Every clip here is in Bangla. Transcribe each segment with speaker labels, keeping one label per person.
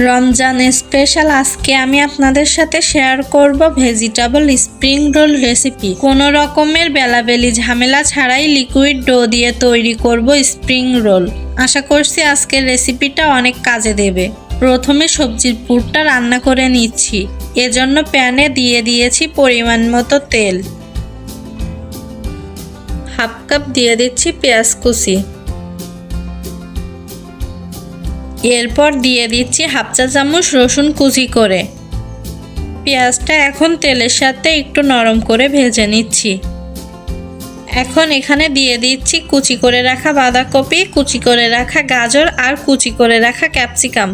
Speaker 1: রমজান স্পেশাল আজকে আমি আপনাদের সাথে শেয়ার করব ভেজিটেবল স্প্রিং রোল রেসিপি। কোনো রকমের বেলাবেলি ঝামেলা ছাড়াই লিকুইড ডো দিয়ে তৈরি করব স্প্রিং রোল। আশা করছি আজকের রেসিপিটা অনেক কাজে দেবে। প্রথমে সবজির পুরটা রান্না করে নিচ্ছি। এজন্য প্যানে দিয়ে দিয়েছি পরিমাণ মতো তেল। হাফ কাপ দিয়ে দিচ্ছি পেঁয়াজ কুচি। এরপর দিয়ে দিচ্ছি হাফ চা চামচ রসুন কুচি করে। পেঁয়াজটা এখন তেলের সাথে একটু নরম করে ভেজে নিচ্ছি। এখন এখানে দিয়ে দিচ্ছি কুচি করে রাখা বাঁধাকপি, কুচি করে রাখা গাজর আর কুচি করে রাখা ক্যাপসিকাম।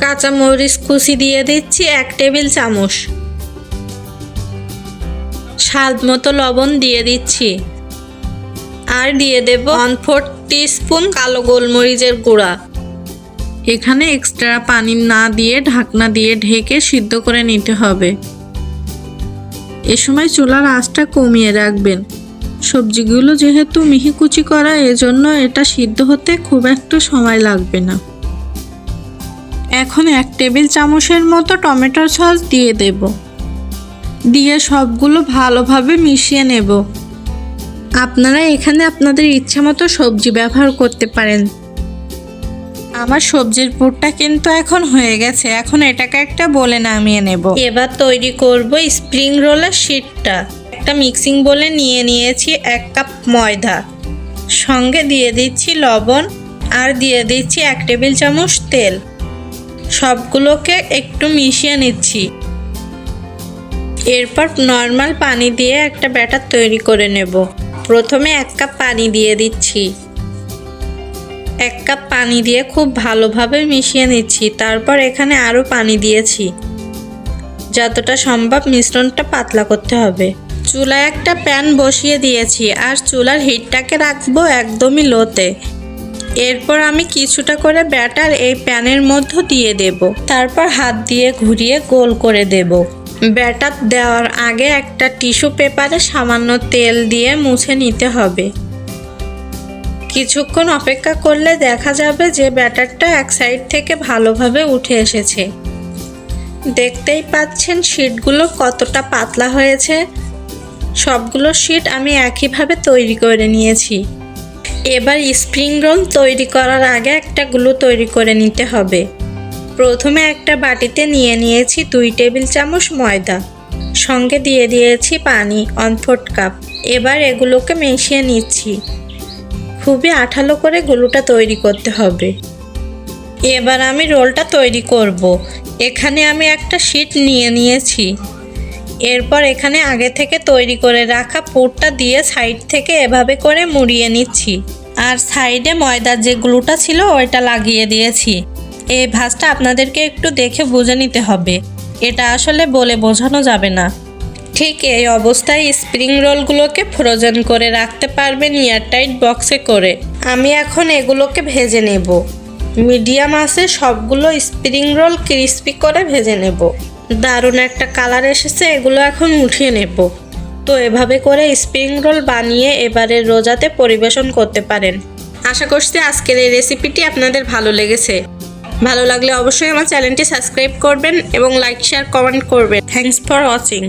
Speaker 1: কাঁচামরিচ কুচি দিয়ে দিচ্ছি 1 টেবিল চামচ। স্বাদ মতো লবণ দিয়ে দিচ্ছি। আর দিয়ে দেব 1/4 টিস্পুন কালো গোলমরিচের গুঁড়া। এখানে এক্সট্রা পানি না দিয়ে ঢাকনা দিয়ে ঢেকে সিদ্ধ করে নিতে হবে। এ সময় চুলার আঁচটা কমিয়ে রাখবেন। সবজিগুলো যেহেতু মিহি কুচি করা, এজন্য এটা সিদ্ধ হতে খুব একটা সময় লাগবে না। এখন 1 টেবিল চামচের মতো টমেটোর সস দিয়ে দেব। দিয়ে সবগুলো ভালোভাবে মিশিয়ে নেব। আপনারা এখানে আপনাদের ইচ্ছা মতো সবজি ব্যবহার করতে পারেন। আমার সবজির পুরটা কিন্তু এখন হয়ে গেছে। এখন এটাকে একটা বলে নামিয়ে নেব। এবার তৈরি করব স্প্রিং রোলের শীটটা। একটা মিক্সিং বলে নিয়ে নিয়েছি 1 কাপ ময়দা। সঙ্গে দিয়ে দিচ্ছি লবণ আর দিয়ে দিচ্ছি 1 টেবিল চামচ তেল। সবগুলোকে একটু মিশিয়ে নিচ্ছি। এরপর নর্মাল পানি দিয়ে একটা ব্যাটার তৈরি করে নেব। প্রথমে 1 কাপ পানি দিয়ে দিচ্ছি। 1 কাপ পানি দিয়ে খুব ভালোভাবে মিশিয়ে নিচ্ছি। তারপর এখানে আরও পানি দিয়েছি। যতটা সম্ভব মিশ্রণটা পাতলা করতে হবে। চুলায় একটা প্যান বসিয়ে দিয়েছি আর চুলার হিটটাকে রাখবো একদমই লোতে। এরপর আমি কিছুটা করে ব্যাটার এই প্যানের মধ্যে দিয়ে দেব। তারপর হাত দিয়ে ঘুরিয়ে গোল করে দেব। ব্যাটার দেওয়ার আগে একটা টিস্যু পেপারে সামান্য তেল দিয়ে মুছে নিতে হবে। কিছুক্ষণ অপেক্ষা করলে দেখা যাবে যে ব্যাটারটা এক সাইড থেকে ভালোভাবে উঠে এসেছে। দেখতেই পাচ্ছেন শীটগুলো কতটা পাতলা হয়েছে। সবগুলো শীট আমি একইভাবে তৈরি করে নিয়েছি। এবার স্প্রিং রোল তৈরি করার আগে একটা গ্লু তৈরি করে নিতে হবে। প্রথমে একটা বাটিতে নিয়ে নিয়েছি 2 টেবিল চামচ ময়দা। সঙ্গে দিয়ে দিয়েছি পানি 1/4 কাপ। এবার এগুলোকে মিশিয়ে নিচ্ছি। খুবই আঠালো করে গ্লুটা তৈরি করতে হবে। এবার আমি রোলটা তৈরি করব। এখানে আমি একটা শীট নিয়ে নিয়েছি। এরপর এখানে আগে থেকে তৈরি করে রাখা পুরটা দিয়ে সাইড থেকে এভাবে করে মুড়িয়ে নিচ্ছি। আর সাইডে ময়দার যে গ্লুটা ছিল ওইটা লাগিয়ে দিয়েছি। এই ভাঁজটা আপনাদেরকে একটু দেখে বুঝে নিতে হবে। এটা আসলে বলে বোঝানো যাবে না। ঠিক এই অবস্থায় স্প্রিং রোলগুলোকে ফ্রোজেন করে রাখতে পারবেন এয়ারটাইট বক্সে করে। আমি এখন এগুলোকে ভেজে নেব। মিডিয়াম আঁচে সবগুলো স্প্রিং রোল ক্রিস্পি করে ভেজে নেব। দারুণ একটা কালার এসেছে। এগুলো এখন উঠিয়ে নেব। তো এভাবে করে স্প্রিং রোল বানিয়ে এবারে রোজাতে পরিবেশন করতে পারেন। আশা করছি আজকের এই রেসিপিটি আপনাদের ভালো লেগেছে। ভালো লাগলে অবশ্যই আমার চ্যানেলটি সাবস্ক্রাইব করবেন এবং লাইক, শেয়ার, কমেন্ট করবেন। Thanks for watching.